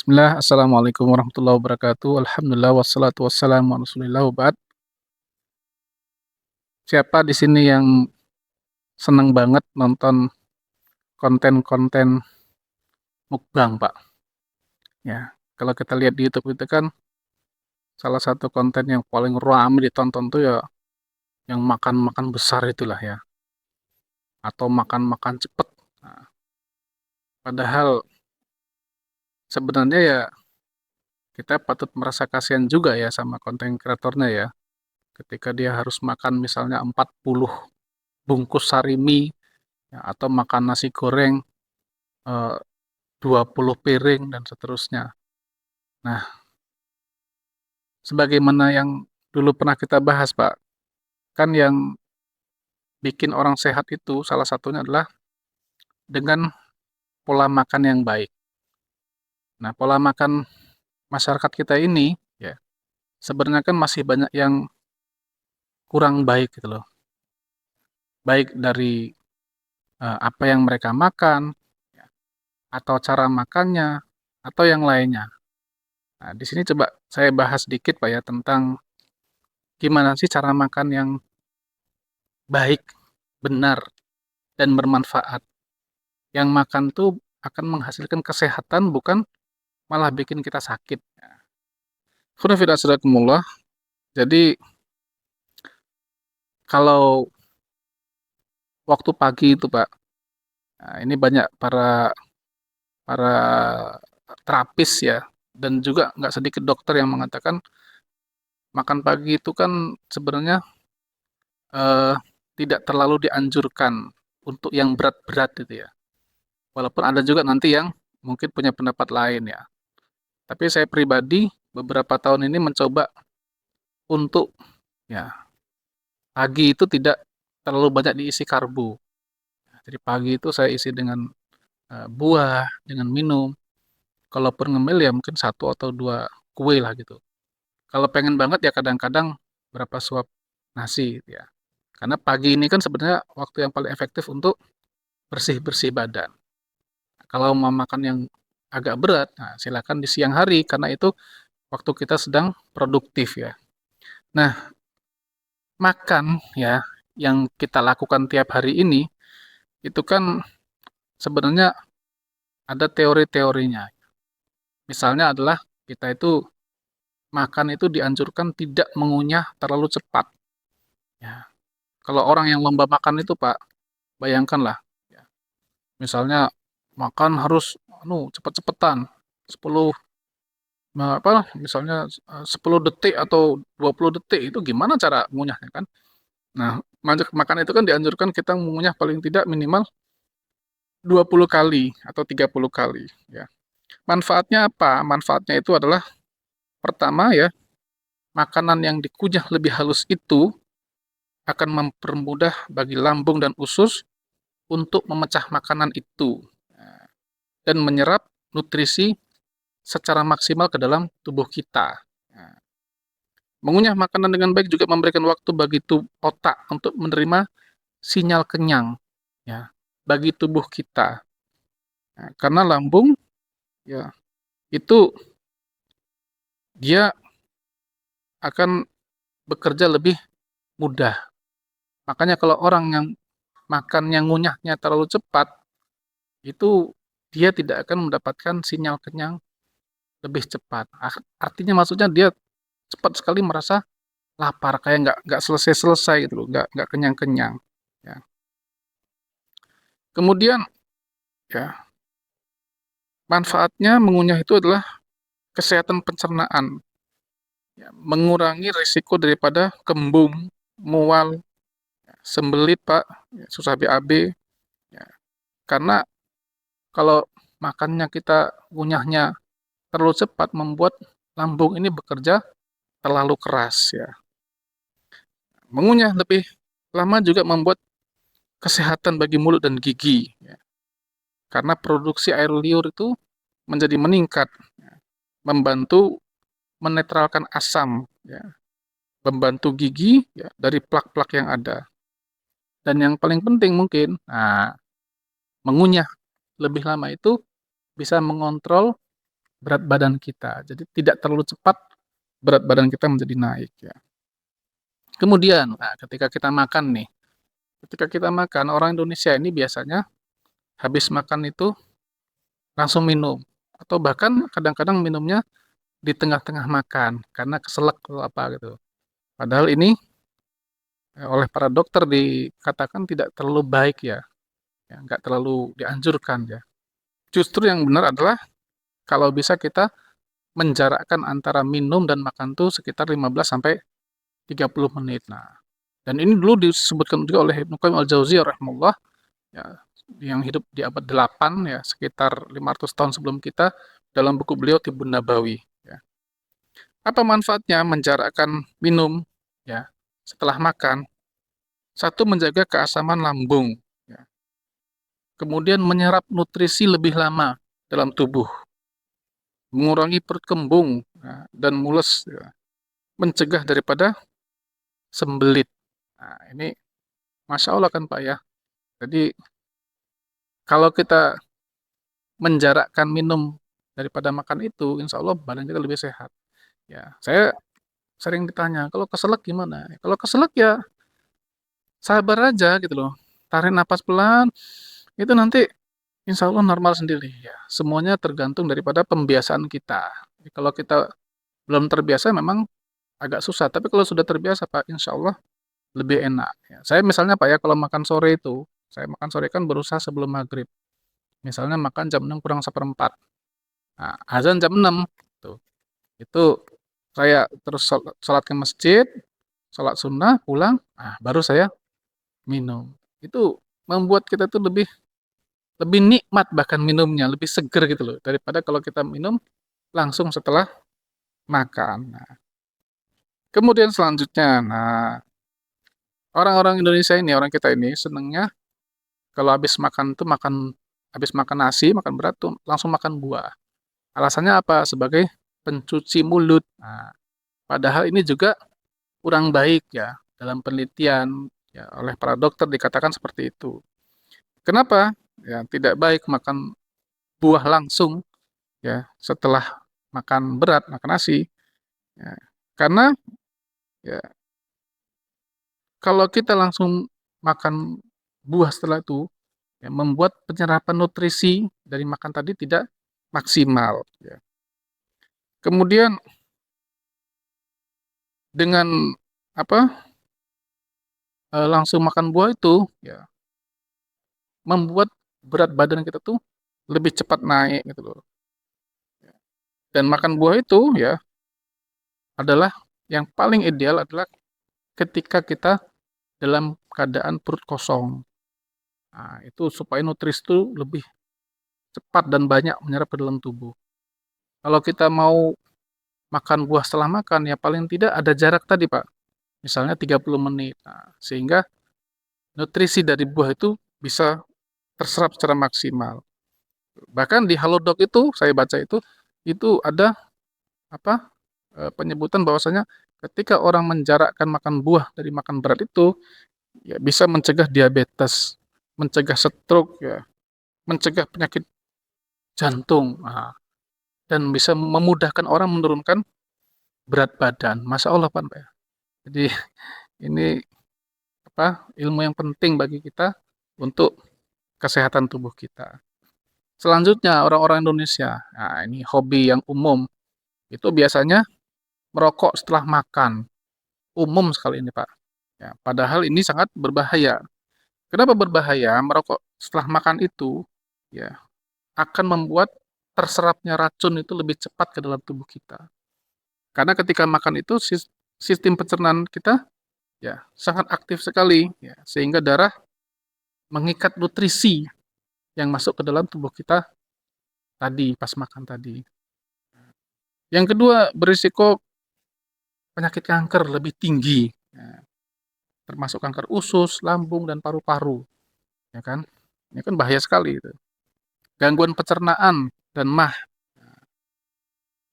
Bismillah, assalamualaikum warahmatullahi wabarakatuh. Alhamdulillah wassalatu wassalamu ala Rasulillah wa ba'd. Siapa di sini yang seneng banget nonton konten-konten mukbang, Pak? Ya, kalau kita lihat di YouTube itu kan salah satu konten yang paling ramai ditonton tuh ya yang makan-makan besar itulah ya, atau makan-makan cepet. Nah, padahal sebenarnya ya kita patut merasa kasihan juga ya sama konten kreatornya ya, ketika dia harus makan misalnya 40 bungkus sari mie ya, atau makan nasi goreng eh, 20 piring dan seterusnya. Nah, sebagaimana yang dulu pernah kita bahas, Pak, kan yang bikin orang sehat itu salah satunya adalah dengan pola makan yang baik. Nah, pola makan masyarakat kita ini ya sebenarnya kan masih banyak yang kurang baik gitu loh. Baik dari apa yang mereka makan ya, atau cara makannya atau yang lainnya. Nah, di sini coba saya bahas sedikit Pak ya tentang gimana sih cara makan yang baik, benar, dan bermanfaat. Yang makan tuh akan menghasilkan kesehatan, bukan malah bikin kita sakit. Khonafidasadakumullah. Jadi, kalau waktu pagi itu, Pak, nah, ini banyak para para terapis ya, dan juga nggak sedikit dokter yang mengatakan makan pagi itu kan sebenarnya eh, tidak terlalu dianjurkan untuk yang berat-berat itu ya. Walaupun ada juga nanti yang mungkin punya pendapat lain ya. Tapi saya pribadi beberapa tahun ini mencoba untuk ya pagi itu tidak terlalu banyak diisi karbo. Jadi pagi itu saya isi dengan buah, dengan minum. Kalaupun ngemil ya mungkin satu atau dua kue lah gitu. Kalau pengen banget ya kadang-kadang berapa suap nasi gitu ya. Karena pagi ini kan sebenarnya waktu yang paling efektif untuk bersih-bersih badan. Kalau mau makan yang agak berat, nah silakan di siang hari karena itu waktu kita sedang produktif ya. Nah, makan ya yang kita lakukan tiap hari ini itu kan sebenarnya ada teori-teorinya. Misalnya adalah kita itu makan itu dianjurkan tidak mengunyah terlalu cepat. Ya. Kalau orang yang lomba makan itu Pak, bayangkanlah, ya, misalnya makan harus cepet-cepetan, 10 misalnya 10 detik atau 20 detik itu gimana cara mengunyahnya kan? Nah, makan itu kan dianjurkan kita mengunyah paling tidak minimal 20 kali atau 30 kali ya. Manfaatnya apa? Manfaatnya itu adalah pertama ya, makanan yang dikunyah lebih halus itu akan mempermudah bagi lambung dan usus untuk memecah makanan itu dan menyerap nutrisi secara maksimal ke dalam tubuh kita. Mengunyah makanan dengan baik juga memberikan waktu bagi otak untuk menerima sinyal kenyang ya bagi tubuh kita. Nah, karena lambung ya itu dia akan bekerja lebih mudah. Makanya kalau orang yang makannya ngunyahnya terlalu cepat, itu dia tidak akan mendapatkan sinyal kenyang lebih cepat. Artinya maksudnya dia cepat sekali merasa lapar, kayak nggak selesai-selesai gitu loh, nggak kenyang-kenyang. Ya. Kemudian ya manfaatnya mengunyah itu adalah kesehatan pencernaan, ya, mengurangi risiko daripada kembung, mual, sembelit Pak, ya, susah BAB, ya. Karena kalau makannya kita ngunyahnya terlalu cepat membuat lambung ini bekerja terlalu keras ya. Mengunyah lebih lama juga membuat kesehatan bagi mulut dan gigi ya. Karena produksi air liur itu menjadi meningkat, ya. Membantu menetralkan asam ya, membantu gigi ya, dari plak-plak yang ada. Dan yang paling penting mungkin, nah, mengunyah lebih lama itu bisa mengontrol berat badan kita. Jadi tidak terlalu cepat berat badan kita menjadi naik ya. Kemudian, nah, ketika kita makan, orang Indonesia ini biasanya habis makan itu langsung minum, atau bahkan kadang-kadang minumnya di tengah-tengah makan karena keselak atau apa gitu. Padahal ini oleh para dokter dikatakan tidak terlalu baik ya, ya nggak terlalu dianjurkan ya. Justru yang benar adalah kalau bisa kita menjarakkan antara minum dan makan tuh sekitar 15 sampai 30 menit. Nah, dan ini dulu disebutkan juga oleh Ibnu Qayyim al-Jauziyah rahimahullah ya, yang hidup di abad 8 ya, sekitar 500 tahun sebelum kita, dalam buku beliau Tibbun Nabawi ya. Apa manfaatnya menjarakkan minum ya setelah makan? Satu, menjaga keasaman lambung ya. Kemudian menyerap nutrisi lebih lama dalam tubuh, mengurangi perut kembung ya, dan mules ya. Mencegah daripada sembelit. Nah, ini Masya Allah kan Pak ya. Jadi kalau kita menjarakkan minum daripada makan itu, insya Allah badan kita lebih sehat. Ya, saya sering ditanya, kalau keselak gimana? Kalau keselak ya sabar aja gitu loh. Tarik napas pelan, itu nanti insya Allah normal sendiri. Ya, semuanya tergantung daripada pembiasaan kita. Jadi, kalau kita belum terbiasa memang agak susah. Tapi kalau sudah terbiasa Pak, insya Allah lebih enak. Ya, saya misalnya Pak ya, kalau makan sore itu, saya makan sore kan berusaha sebelum maghrib. Misalnya makan jam 6 kurang seperempat. Nah, azan jam 6. Tuh. Itu saya terus sholat ke masjid, sholat sunnah, pulang, nah, baru saya minum. Itu membuat kita tuh lebih lebih nikmat bahkan minumnya, lebih seger gitu loh, daripada kalau kita minum langsung setelah makan. Nah, kemudian selanjutnya, nah orang-orang Indonesia ini, orang kita ini senengnya kalau habis makan nasi, makan berat tuh langsung makan buah. Alasannya apa? Sebagai pencuci mulut. Nah, padahal ini juga kurang baik ya, dalam penelitian ya, oleh para dokter dikatakan seperti itu. Kenapa? Ya, tidak baik makan buah langsung ya setelah makan berat, makan nasi. Ya. Karena ya kalau kita langsung makan buah setelah itu ya, membuat penyerapan nutrisi dari makan tadi tidak maksimal ya. Kemudian dengan apa langsung makan buah itu ya membuat berat badan kita tuh lebih cepat naik gitu loh. Dan makan buah itu ya adalah yang paling ideal adalah ketika kita dalam keadaan perut kosong. Nah, itu supaya nutrisi itu lebih cepat dan banyak menyerap ke dalam tubuh. Kalau kita mau makan buah setelah makan, ya paling tidak ada jarak tadi, Pak. Misalnya 30 menit. Nah, sehingga nutrisi dari buah itu bisa terserap secara maksimal. Bahkan di Halodoc itu, saya baca itu ada apa penyebutan bahwasanya ketika orang menjarakkan makan buah dari makan berat itu, ya bisa mencegah diabetes, mencegah stroke, ya, mencegah penyakit jantung, nah, dan bisa memudahkan orang menurunkan berat badan. Masya Allah, Pak. Ya. Jadi ini ilmu yang penting bagi kita untuk kesehatan tubuh kita. Selanjutnya orang-orang Indonesia, nah ini hobi yang umum, itu biasanya merokok setelah makan. Umum sekali ini Pak. Ya, padahal ini sangat berbahaya. Kenapa berbahaya? Merokok setelah makan itu ya akan membuat terserapnya racun itu lebih cepat ke dalam tubuh kita. Karena ketika makan itu sistem pencernaan kita ya sangat aktif sekali ya, sehingga darah mengikat nutrisi yang masuk ke dalam tubuh kita tadi pas makan tadi. Yang kedua, berisiko penyakit kanker lebih tinggi, ya, termasuk kanker usus, lambung, dan paru-paru, ya kan? Ini kan bahaya sekali itu. Gangguan pencernaan dan MAH,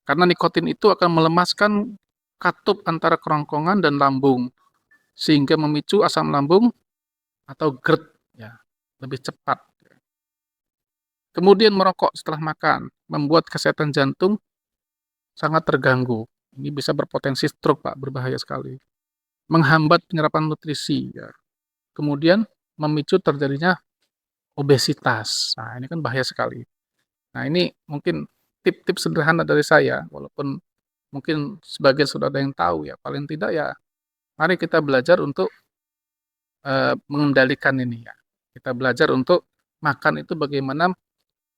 karena nikotin itu akan melemaskan katup antara kerongkongan dan lambung, sehingga memicu asam lambung atau GERD, ya, lebih cepat. Kemudian merokok setelah makan, membuat kesehatan jantung sangat terganggu. Ini bisa berpotensi stroke, Pak, berbahaya sekali. Menghambat penyerapan nutrisi, ya. Kemudian memicu terjadinya obesitas. Nah, ini kan bahaya sekali. Nah, ini mungkin tips-tips sederhana dari saya, walaupun mungkin sebagian sudah ada yang tahu ya. Paling tidak ya, mari kita belajar untuk mengendalikan ini ya. Kita belajar untuk makan itu bagaimana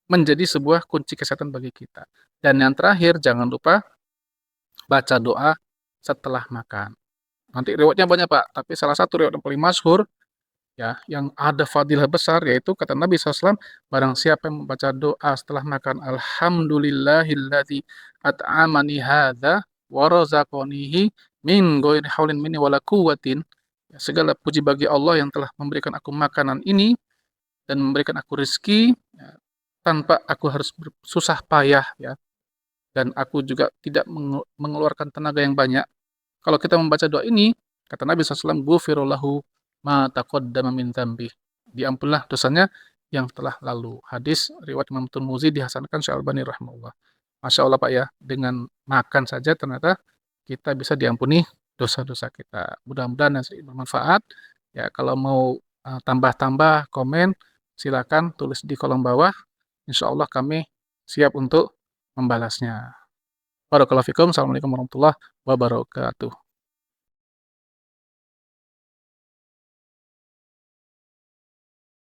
menjadi sebuah kunci kesehatan bagi kita. Dan yang terakhir, jangan lupa baca doa setelah makan. Nanti riwayatnya banyak, Pak, tapi salah satu riwayat yang paling masyhur ya, yang ada fadilah besar yaitu kata Nabi SAW, barang siapa yang membaca doa setelah makan, alhamdulillahilladzi at'amani hadza wa razaqanihi min ghairi haulin minni wala quwwatin. Ya, segala puji bagi Allah yang telah memberikan aku makanan ini dan memberikan aku rezeki ya, tanpa aku harus susah payah ya, dan aku juga tidak mengeluarkan tenaga yang banyak. Kalau kita membaca doa ini, kata Nabi SAW, "Ghufira lahu ma taqaddama min dzambi." Diampunlah dosanya yang telah lalu. Hadis riwayat Imam Tirmidzi dihasankan Syekh Albani rahimahullah. Masya Allah, Pak, ya, dengan makan saja ternyata kita bisa diampuni dosa-dosa kita. Mudah-mudahan hasil bermanfaat. Ya, kalau mau tambah-tambah komen, silakan tulis di kolom bawah. Insya Allah kami siap untuk membalasnya. Barakallahu fikum. Assalamualaikum warahmatullahi wabarakatuh.